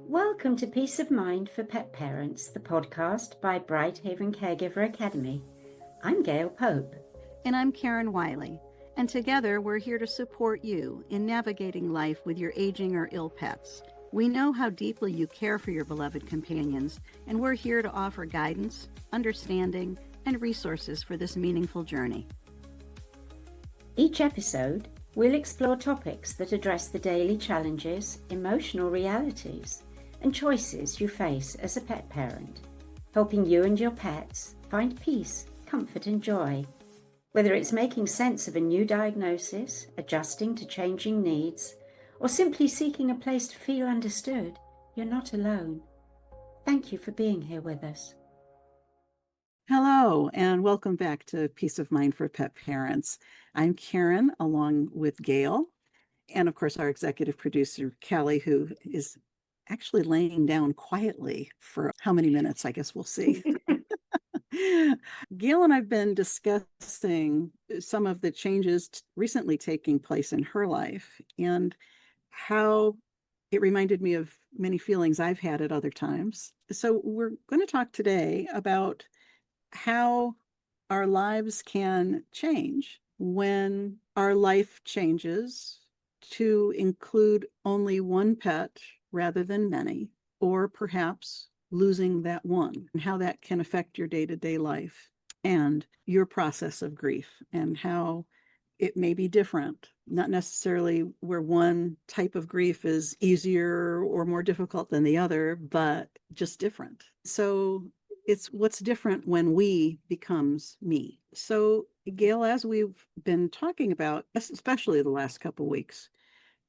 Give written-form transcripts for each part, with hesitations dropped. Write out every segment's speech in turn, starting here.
Welcome to Peace of Mind for Pet Parents, the podcast by Bright Haven Caregiver Academy. I'm Gail Pope. And I'm Karen Wylie. And together we're here to support you in navigating life with your aging or ill pets. We know how deeply you care for your beloved companions, and we're here to offer guidance, understanding, and resources for this meaningful journey. Each episode, we'll explore topics that address the daily challenges, emotional realities, and choices you face as a pet parent, helping you and your pets find peace, comfort, and joy. Whether it's making sense of a new diagnosis, adjusting to changing needs, or simply seeking a place to feel understood, you're not alone. Thank you for being here with us. Hello, and welcome back to Peace of Mind for Pet Parents. I'm Karen, along with Gail, and of course our executive producer, Callie, who is actually laying down quietly for how many minutes, I guess we'll see. Gail and I've been discussing some of the changes recently taking place in her life and how it reminded me of many feelings I've had at other times. So we're going to talk today about how our lives can change when our life changes to include only one pet rather than many, or perhaps losing that one, and how that can affect your day-to-day life and your process of grief, and how it may be different, not necessarily where one type of grief is easier or more difficult than the other, but just different. So it's what's different when we becomes me. So Gail, as we've been talking about, especially the last couple of weeks,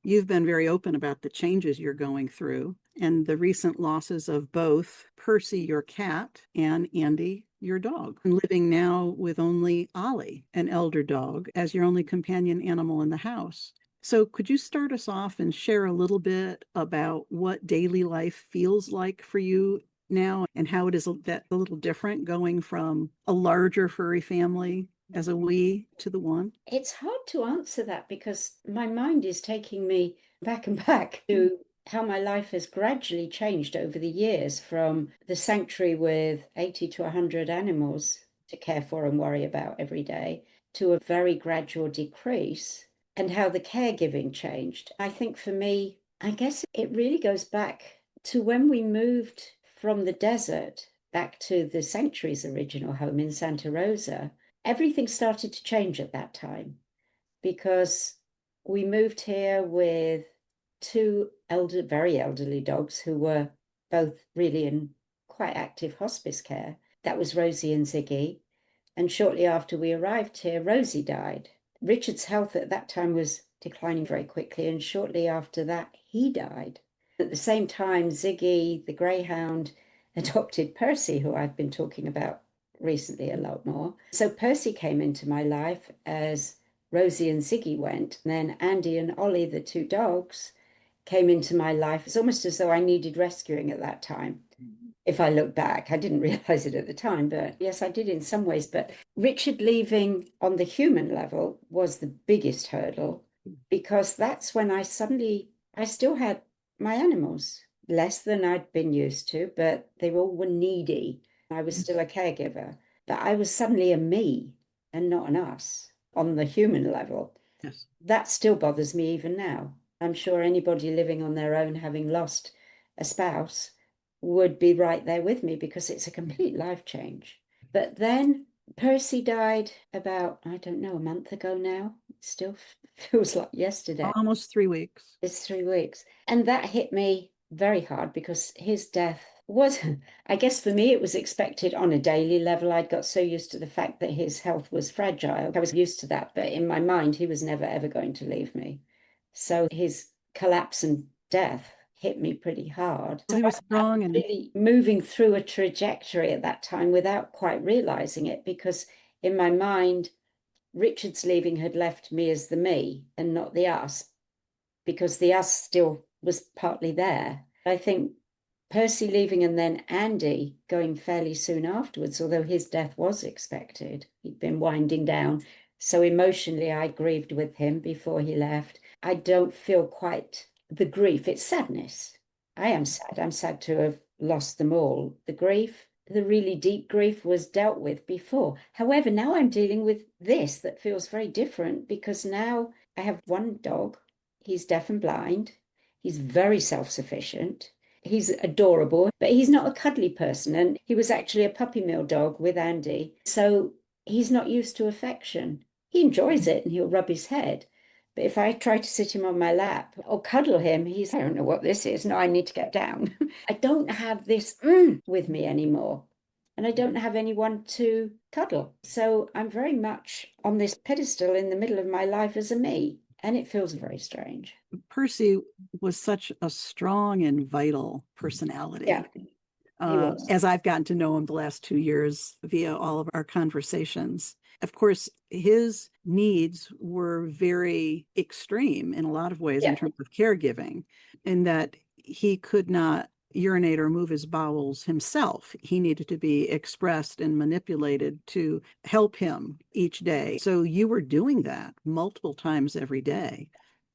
you've been very open about the changes you're going through and the recent losses of both Percy, your cat, and Andy, your dog, and living now with only Ollie, an elder dog, as your only companion animal in the house. So could you start us off and share a little bit about what daily life feels like for you now and how it is that a little different going from a larger furry family as a we to the one? It's hard to answer that because my mind is taking me back and back to how my life has gradually changed over the years, from the sanctuary with 80 to 100 animals to care for and worry about every day to a very gradual decrease, and how the caregiving changed. I think for me, I guess it really goes back to when we moved from the desert back to the sanctuary's original home in Santa Rosa. Everything started to change at that time because we moved here with two very elderly dogs who were both really in quite active hospice care. That was Rosie and Ziggy. And shortly after we arrived here, Rosie died. Richard's health at that time was declining very quickly, and shortly after that, he died. At the same time, Ziggy, the greyhound, adopted Percy, who I've been talking about recently a lot more. So Percy came into my life as Rosie and Ziggy went. And then Andy and Ollie, the two dogs, came into my life. It's almost as though I needed rescuing at that time. If I look back, I didn't realize it at the time, but yes, I did in some ways. But Richard leaving on the human level was the biggest hurdle, because that's when I still had my animals, less than I'd been used to, but they all were needy. I was still a caregiver, but I was suddenly a me and not an us on the human level. Yes. That still bothers me even now. I'm sure anybody living on their own, having lost a spouse, would be right there with me because it's a complete life change. But then Percy died about, I don't know, a month ago now. It still feels like yesterday. Almost 3 weeks. It's 3 weeks. And that hit me very hard because his death was, I guess for me, it was expected on a daily level. I'd got so used to the fact that his health was fragile. I was used to that, but in my mind, he was never, ever going to leave me. So his collapse and death hit me pretty hard. He was strong and really moving through a trajectory at that time without quite realizing it, because in my mind, Richard's leaving had left me as the me and not the us, because the us still was partly there. I think Percy leaving and then Andy going fairly soon afterwards, although his death was expected. He'd been winding down. So emotionally, I grieved with him before he left. I don't feel quite the grief. It's sadness. I am sad. I'm sad to have lost them all. The grief, the really deep grief, was dealt with before. However, now I'm dealing with this that feels very different because now I have one dog. He's deaf and blind. He's very self-sufficient. He's adorable, but he's not a cuddly person. And he was actually a puppy mill dog with Andy. So he's not used to affection. He enjoys it and he'll rub his head. But if I try to sit him on my lap or cuddle him, I don't know what this is. No, I need to get down. I don't have this with me anymore. And I don't have anyone to cuddle. So I'm very much on this pedestal in the middle of my life as a me. And it feels very strange. Percy was such a strong and vital Yeah, personality. he was. As I've gotten to know him the last 2 years via all of our conversations. Of course, his needs were very extreme in a lot of ways in Yeah, terms of caregiving, in that he could not urinate or move his bowels himself. He needed to be expressed and manipulated to help him each day. So you were doing that multiple times every day.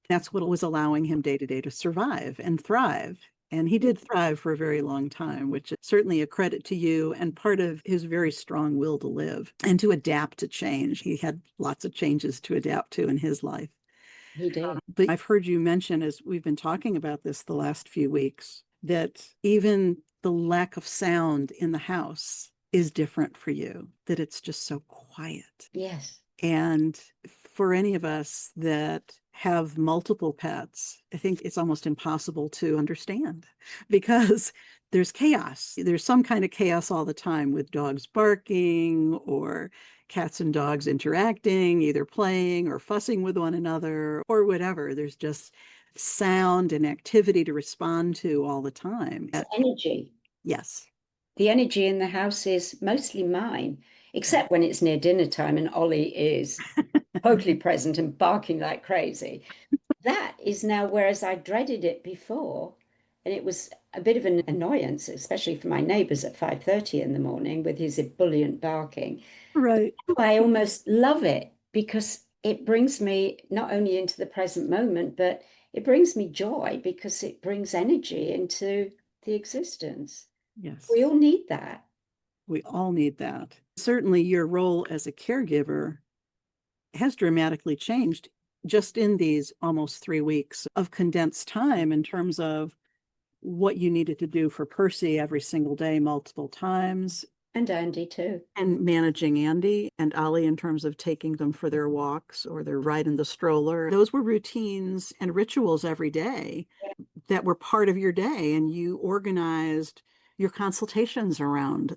That's what was allowing him day to day to survive and thrive. And he did thrive for a very long time, which is certainly a credit to you and part of his very strong will to live and to adapt to change. He had lots of changes to adapt to in his life. he did. But I've heard you mention, as we've been talking about this the last few weeks, that even the lack of sound in the house is different for you, that it's just so quiet. Yes. And for any of us that have multiple pets, I think it's almost impossible to understand because there's chaos. There's some kind of chaos all the time with dogs barking or cats and dogs interacting, either playing or fussing with one another or whatever. There's just sound and activity to respond to all the time. Energy. Yes. The energy in the house is mostly mine, except when it's near dinner time and Ollie is totally present and barking like crazy. That is now, whereas I dreaded it before, and it was a bit of an annoyance, especially for my neighbors at 5:30 in the morning with his ebullient barking. Right. I almost love it because it brings me not only into the present moment, but it brings me joy because it brings energy into the existence. Yes. We all need that. We all need that. Certainly, your role as a caregiver has dramatically changed just in these almost 3 weeks of condensed time in terms of what you needed to do for Percy every single day, multiple times, And Andy too. and managing Andy and Ollie in terms of taking them for their walks or their ride in the stroller. Those were routines and rituals every day that were part of your day, and you organized your consultations around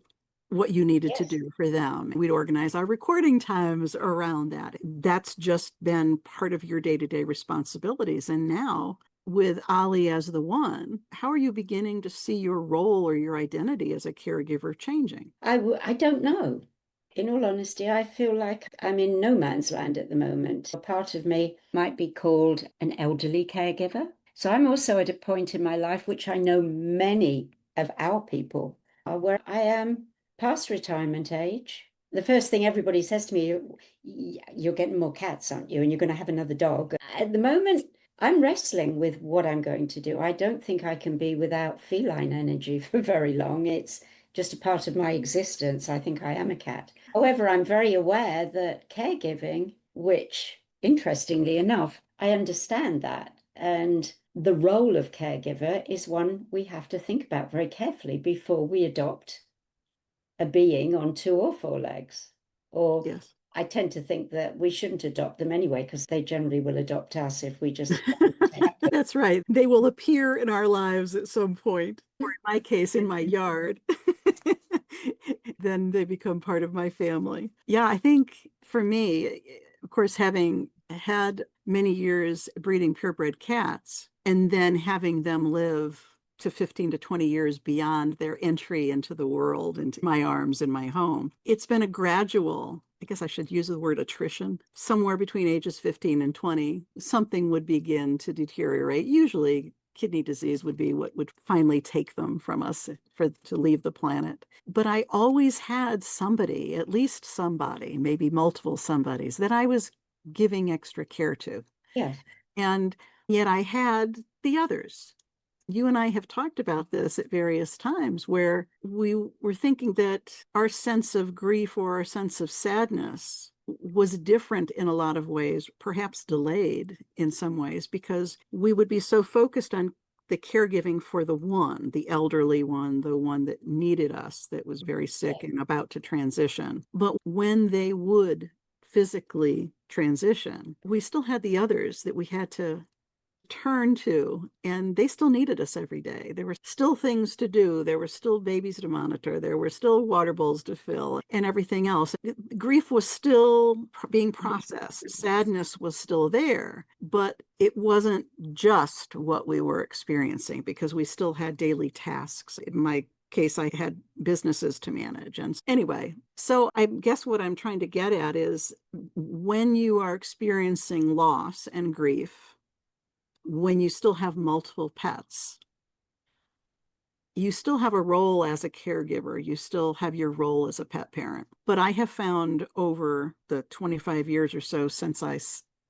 what you needed to Yes. do for them. We'd organize our recording times around that. That's just been part of your day-to-day responsibilities. And now, with Ollie as the one, how are you beginning to see your role or your identity as a caregiver changing? I don't know. In all honesty, I feel like I'm in no man's land at the moment. A part of me might be called an elderly caregiver. So I'm also at a point in my life, which I know many of our people are, where I am past retirement age. The first thing everybody says to me, you're getting more cats, aren't you? And you're going to have another dog. At the moment, I'm wrestling with what I'm going to do. I don't think I can be without feline energy for very long. It's just a part of my existence. I think I am a cat. However, I'm very aware that caregiving, which interestingly enough, I understand that. And the role of caregiver is one we have to think about very carefully before we adopt a being on 2 or 4 legs. Or Yes. I tend to think that we shouldn't adopt them anyway, because they generally will adopt us if we just. That's right. They will appear in our lives at some point, or in my case, in my yard. Then they become part of my family. Yeah, I think for me, of course, having had many years breeding purebred cats and then having them live to 15 to 20 years beyond their entry into the world, into my arms and my home, it's been a gradual, I guess I should use the word attrition. Somewhere between ages 15 and 20, something would begin to deteriorate. Usually kidney disease would be what would finally take them from us to leave the planet. But I always had somebody, at least somebody, maybe multiple somebodies that I was giving extra care to. Yes. And yet I had the others. You and I have talked about this at various times where we were thinking that our sense of grief or our sense of sadness was different in a lot of ways, perhaps delayed in some ways, because we would be so focused on the caregiving for the elderly one, the one that needed us, that was very sick and about to transition. But when they would physically transition, we still had the others that we had to turn to, and they still needed us every day. There were still things to do. There were still babies to monitor. There were still water bowls to fill and everything else. Grief was still being processed. Sadness was still there, but it wasn't just what we were experiencing because we still had daily tasks. In my case, I had businesses to manage. And anyway, so I guess what I'm trying to get at is when you are experiencing loss and grief, when you still have multiple pets, you still have a role as a caregiver. You still have your role as a pet parent. But I have found over the 25 years or so since I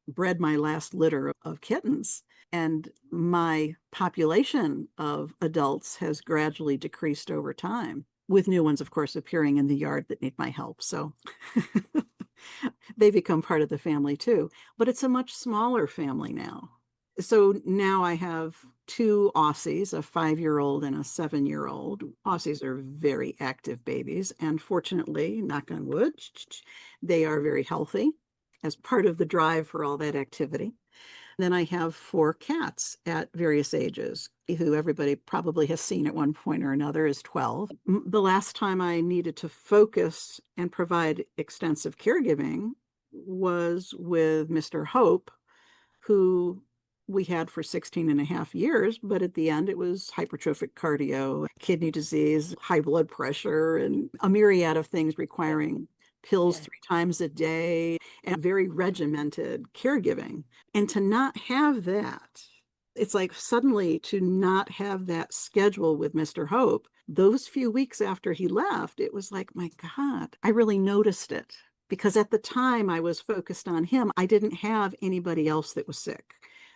bred my last litter of kittens, and my population of adults has gradually decreased over time, with new ones, of course, appearing in the yard that need my help. So they become part of the family too. But it's a much smaller family now. So now I have two Aussies, a 5-year-old and a 7-year-old. Aussies are very active babies, and fortunately, knock on wood, they are very healthy as part of the drive for all that activity. Then I have 4 cats at various ages, who everybody probably has seen at one point or another is 12. The last time I needed to focus and provide extensive caregiving was with Mr. Hope, who we had for 16 and a half years, but at the end it was hypertrophic cardio, kidney disease, high blood pressure, and a myriad of things requiring pills 3 times a day and very regimented caregiving. And to not have that, it's like suddenly to not have that schedule with Mr. Hope, those few weeks after he left, it was like, my God, I really noticed it. Because at the time I was focused on him, I didn't have anybody else that was sick.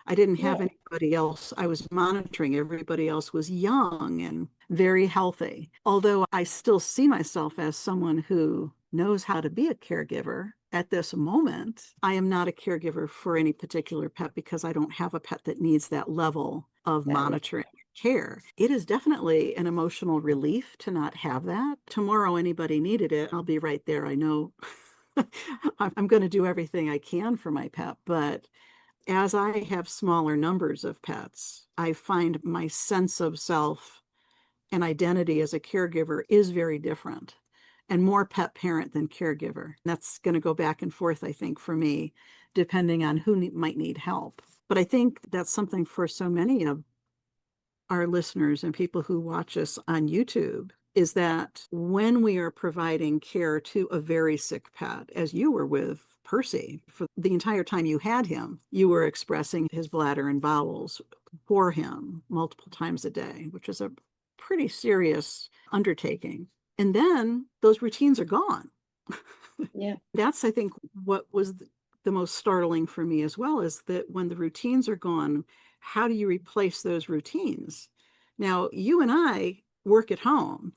I didn't have anybody else I was monitoring. Everybody else was young and very healthy. Although I still see myself as someone who knows how to be a caregiver, at this moment, I am not a caregiver for any particular pet because I don't have a pet that needs that level of monitoring care. It is definitely an emotional relief to not have that. Tomorrow, anybody needed it, I'll be right there. I know I'm going to do everything I can for my pet, but as I have smaller numbers of pets, I find my sense of self and identity as a caregiver is very different and more pet parent than caregiver. That's going to go back and forth, I think, for me, depending on who might need help. But I think that's something for so many of our listeners and people who watch us on YouTube, is that when we are providing care to a very sick pet, as you were with Percy, for the entire time you had him, you were expressing his bladder and bowels for him multiple times a day, which is a pretty serious undertaking. And then those routines are gone. Yeah. That's, I think, what was the most startling for me as well, is that when the routines are gone, how do you replace those routines? Now, you and I work at home,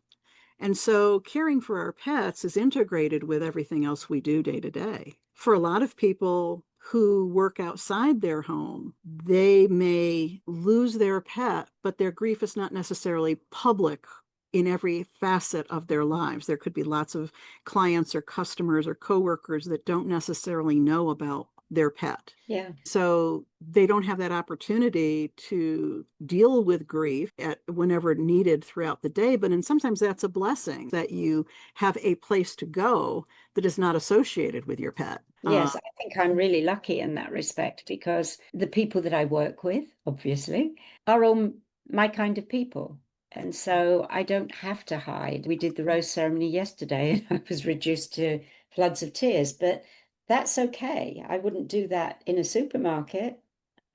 and so caring for our pets is integrated with everything else we do day to day. For a lot of people who work outside their home, they may lose their pet, but their grief is not necessarily public in every facet of their lives. There could be lots of clients or customers or coworkers that don't necessarily know about their pet. Yeah. So they don't have that opportunity to deal with grief at whenever needed throughout the day. But and sometimes that's a blessing that you have a place to go that is not associated with your pet. Yes, I think I'm really lucky in that respect because the people that I work with, obviously, are all my kind of people. And so I don't have to hide. We did the rose ceremony yesterday and I was reduced to floods of tears, but that's okay. I wouldn't do that in a supermarket.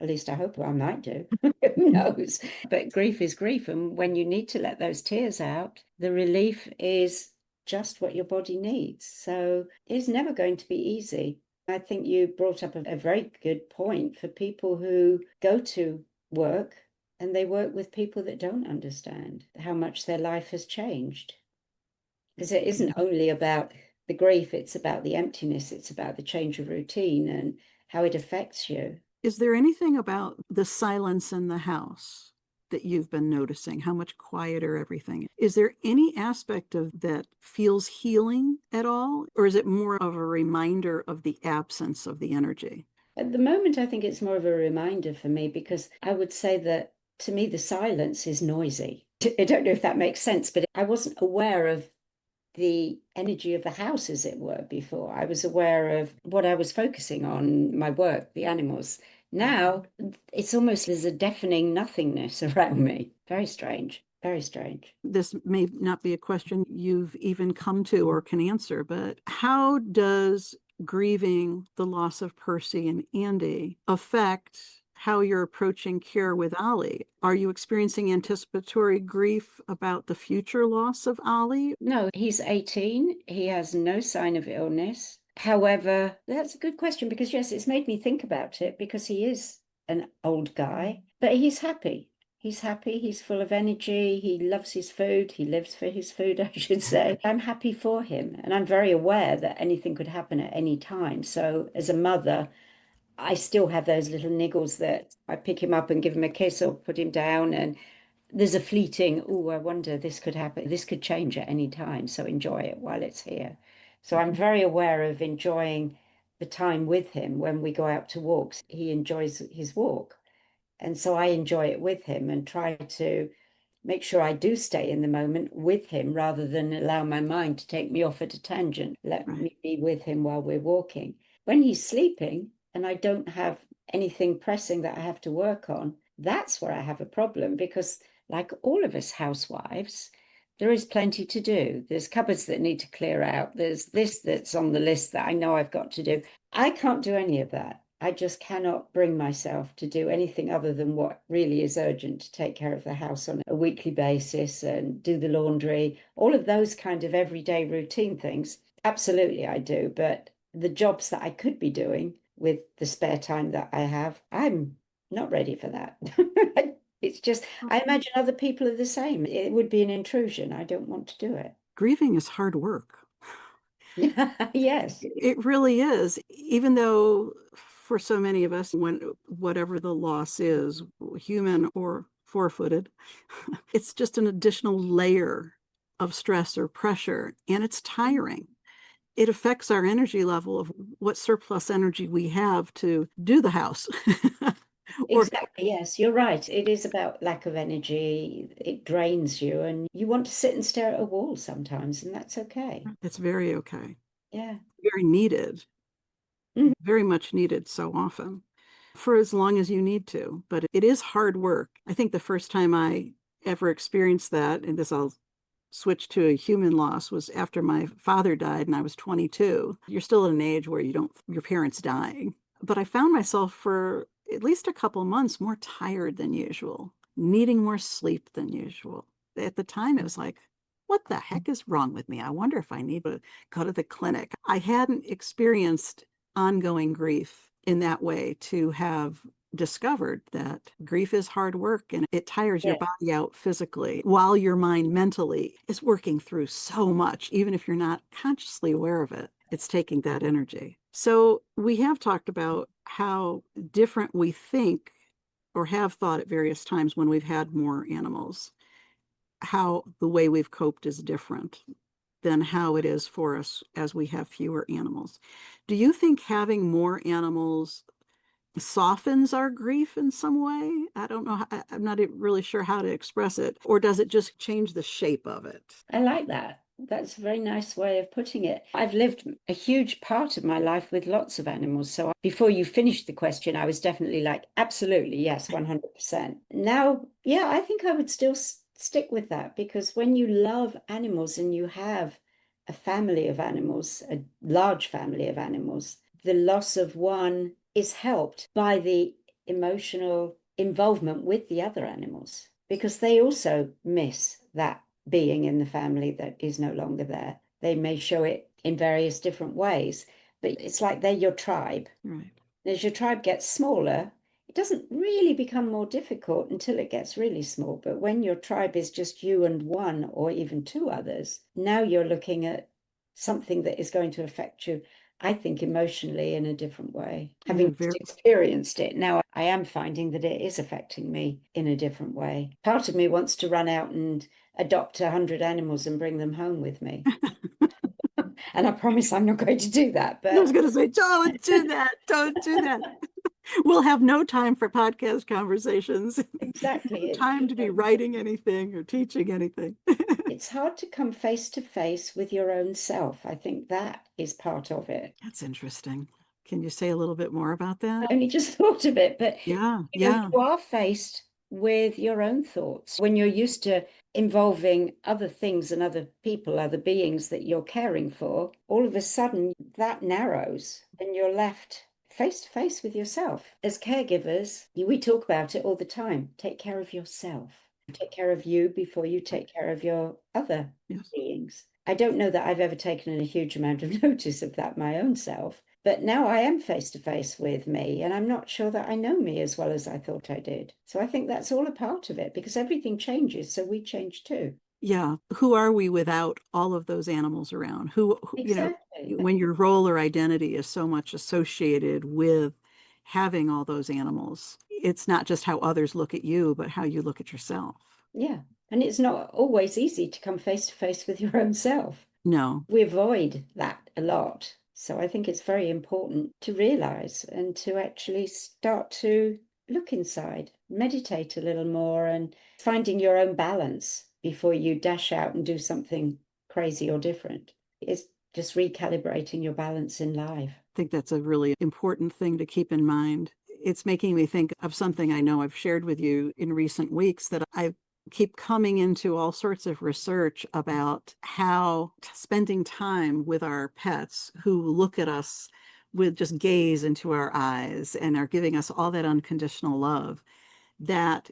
At least I hope I might do. Who knows? But grief is grief. And when you need to let those tears out, the relief is just what your body needs. So it's never going to be easy. I think you brought up a very good point for people who go to work and they work with people that don't understand how much their life has changed. Because it isn't only about the grief, it's about the emptiness, it's about the change of routine and how it affects you. Is there anything about the silence in the house that you've been noticing? How much quieter everything is? Is there any aspect of that feels healing at all? Or is it more of a reminder of the absence of the energy? At the moment, I think it's more of a reminder for me because I would say that to me, the silence is noisy. I don't know if that makes sense, but I wasn't aware of the energy of the house, as it were, before. I was aware of what I was focusing on, my work, the animals. Now it's almost there's a deafening nothingness around me. Very strange, very strange. This may not be a question you've even come to or can answer, but how does grieving the loss of Percy and Andy affect how you're approaching care with Ollie? Are you experiencing anticipatory grief about the future loss of Ollie? No, he's 18. He has no sign of illness. However, that's a good question because, yes, it's made me think about it because he is an old guy, but he's happy. He's happy. He's full of energy. He loves his food. He lives for his food, I should say. I'm happy for him. And I'm very aware that anything could happen at any time. So, as a mother, I still have those little niggles that I pick him up and give him a kiss or put him down. And there's a fleeting, oh, I wonder this could happen. This could change at any time. So enjoy it while it's here. So I'm very aware of enjoying the time with him when we go out to walks. He enjoys his walk. And so I enjoy it with him and try to make sure I do stay in the moment with him rather than allow my mind to take me off at a tangent. Let Right. me be with him while we're walking. When he's sleeping and I don't have anything pressing that I have to work on, that's where I have a problem because, like all of us housewives, there is plenty to do. There's cupboards that need to clear out. There's this that's on the list that I know I've got to do. I can't do any of that. I just cannot bring myself to do anything other than what really is urgent to take care of the house on a weekly basis and do the laundry, all of those kind of everyday routine things. Absolutely, I do. But the jobs that I could be doing with the spare time that I have, I'm not ready for that. It's just, I imagine other people are the same. It would be an intrusion. I don't want to do it. Grieving is hard work. Yes. It really is, even though for so many of us, when whatever the loss is, human or four-footed, it's just an additional layer of stress or pressure, and it's tiring. It affects our energy level of what surplus energy we have to do the house. Or Exactly, yes, you're right. It is about lack of energy. It drains you, and you want to sit and stare at a wall sometimes, and that's okay. it's very okay, Yeah. very needed, Mhm. very much needed so often for as long as you need to. But it is hard work. I think the first time I ever experienced that, and this I'll switch to a human loss, was after my father died and I was 22. You're still at an age where you don't, your parents dying. But I found myself for at least a couple of months more tired than usual, needing more sleep than usual. At the time, it was like, what the heck is wrong with me? I wonder if I need to go to the clinic. I hadn't experienced ongoing grief in that way to have discovered that grief is hard work and it tires your Yeah. body out physically while your mind mentally is working through so much, even if you're not consciously aware of it. It's taking that energy. So we have talked about how different we think or have thought at various times when we've had more animals, how the way we've coped is different than how it is for us as we have fewer animals. Do you think having more animals softens our grief in some way? I don't know. I'm not really sure how to express it. Or does it just change the shape of it? I like that. That's a very nice way of putting it. I've lived a huge part of my life with lots of animals. So before you finished the question, I was definitely like, absolutely, yes, 100%. Now, yeah, I think I would still stick with that because when you love animals and you have a family of animals, a large family of animals, the loss of one is helped by the emotional involvement with the other animals because they also miss that being in the family that is no longer there. They may show it in various different ways, but it's like they're your tribe. Right. As your tribe gets smaller, It doesn't really become more difficult until it gets really small. But when your tribe is just you and one or even two others, now you're looking at something that is going to affect you, I think, emotionally in a different way. Yeah, Having just experienced it, now I am finding that it is affecting me in a different way. Part of me wants to run out and adopt 100 animals and bring them home with me. And I promise I'm not going to do that. I was But going to say, don't do that. Don't do that. We'll have no time for podcast conversations. No exactly, time to be writing anything or teaching anything. it's hard to come face to face with your own self. I think that is part of it. That's interesting. Can you say a little bit more about that? I only just thought of it, but Yeah, you know, yeah. you are faced with your own thoughts when you're used to involving other things and other people, other beings that you're caring for. All of a sudden, that narrows and you're left face to face with yourself. As caregivers, we talk about it all the time. Take care of yourself. Take care of you before you take care of your other Yes. beings. I don't know that I've ever taken a huge amount of notice of that my own self. But now I am face to face with me, and I'm not sure that I know me as well as I thought I did. So I think that's all a part of it because everything changes, so we change too. Yeah. Who are we without all of those animals around? Exactly. When your role or identity is so much associated with having all those animals, it's not just how others look at you, but how you look at yourself. Yeah. And it's not always easy to come face to face with your own self. No. We avoid that a lot. So I think it's very important to realize and to actually start to look inside, meditate a little more, and finding your own balance before you dash out and do something crazy or different. It's just recalibrating your balance in life. I think that's a really important thing to keep in mind. It's making me think of something I know I've shared with you in recent weeks that I keep coming into all sorts of research about how spending time with our pets who look at us with just gaze into our eyes and are giving us all that unconditional love, that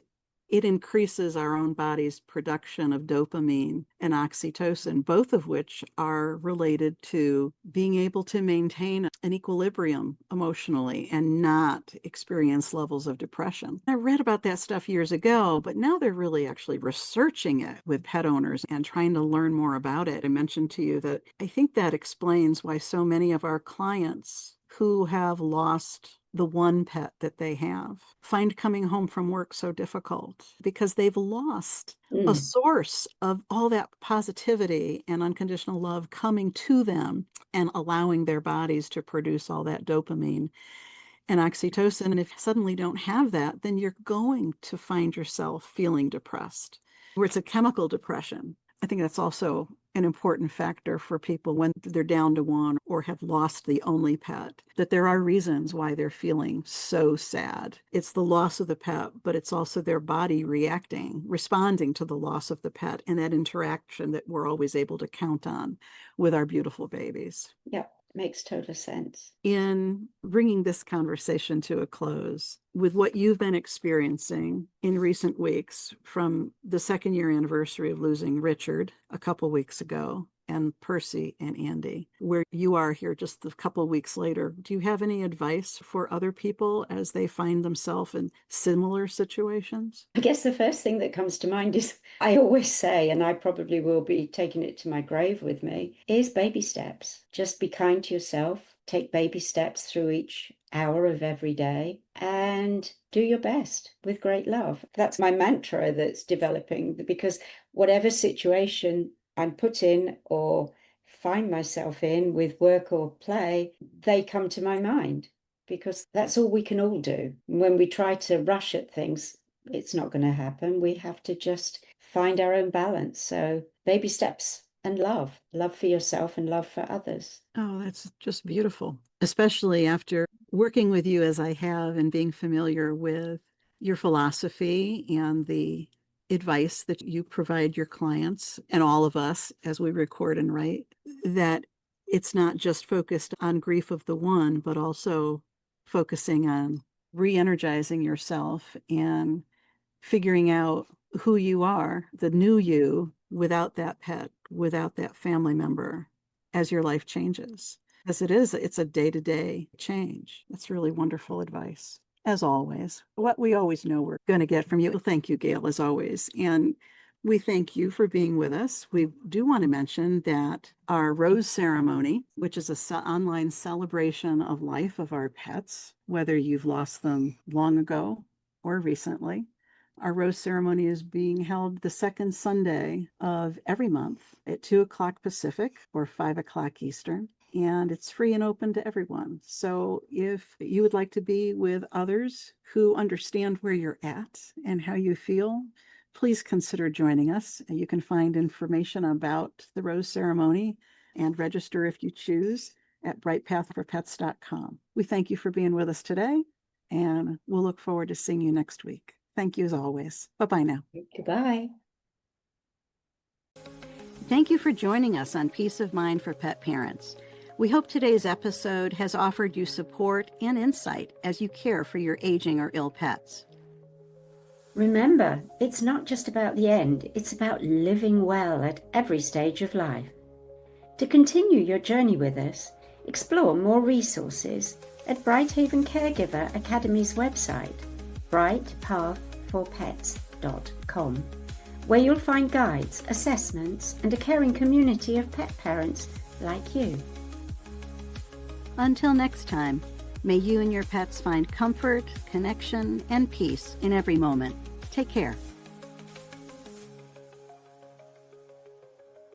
it increases our own body's production of dopamine and oxytocin, both of which are related to being able to maintain an equilibrium emotionally and not experience levels of depression. I read about that stuff years ago, but now they're really actually researching it with pet owners and trying to learn more about it. I mentioned to you that I think that explains why so many of our clients who have lost the one pet that they have find coming home from work so difficult because they've lost a source of all that positivity and unconditional love coming to them and allowing their bodies to produce all that dopamine and oxytocin. And if you suddenly don't have that, then you're going to find yourself feeling depressed, where it's a chemical depression. I think that's also an important factor for people when they're down to one or have lost the only pet, that there are reasons why they're feeling so sad. It's the loss of the pet, but it's also their body responding to the loss of the pet and that interaction that we're always able to count on with our beautiful babies. Yeah, makes total sense. In bringing this conversation to a close, with what you've been experiencing in recent weeks from the 2nd-year anniversary of losing Richard a couple weeks ago and Percy and Andy, where you are here just a couple of weeks later, do you have any advice for other people as they find themselves in similar situations? I guess the first thing that comes to mind is I always say, and I probably will be taking it to my grave with me, is baby steps. Just be kind to yourself, take baby steps through each hour of every day, and do your best with great love. That's my mantra that's developing because whatever situation I'm put in or find myself in with work or play, they come to my mind because that's all we can all do. When we try to rush at things, it's not going to happen. We have to just find our own balance. So, baby steps and love for yourself and love for others. Oh, that's just beautiful, especially after working with you as I have and being familiar with your philosophy and the advice that you provide your clients and all of us as we record and write, that it's not just focused on grief of the one, but also focusing on re-energizing yourself and figuring out who you are, the new you, without that pet, without that family member, as your life changes. As it is, it's a day-to-day change. That's really wonderful advice. as always, what we always know we're going to get from you. Thank you, Gail, as always. And we thank you for being with us. We do want to mention that our rose ceremony, which is an online celebration of life of our pets, whether you've lost them long ago or recently, our rose ceremony is being held the second Sunday of every month at 2 o'clock Pacific or 5 o'clock Eastern. And it's free and open to everyone. So if you would like to be with others who understand where you're at and how you feel, please consider joining us. You can find information about the rose ceremony and register if you choose at brightpathforpets.com. We thank you for being with us today, and we'll look forward to seeing you next week. Thank you as always. Bye-bye now. Goodbye. Thank you for joining us on Peace of Mind for Pet Parents. We hope today's episode has offered you support and insight as you care for your aging or ill pets. Remember, it's not just about the end, it's about living well at every stage of life. To continue your journey with us, explore more resources at Brighthaven Caregiver Academy's website, brightpathforpets.com, where you'll find guides, assessments, and a caring community of pet parents like you. Until next time, may you and your pets find comfort, connection, and peace in every moment. Take care.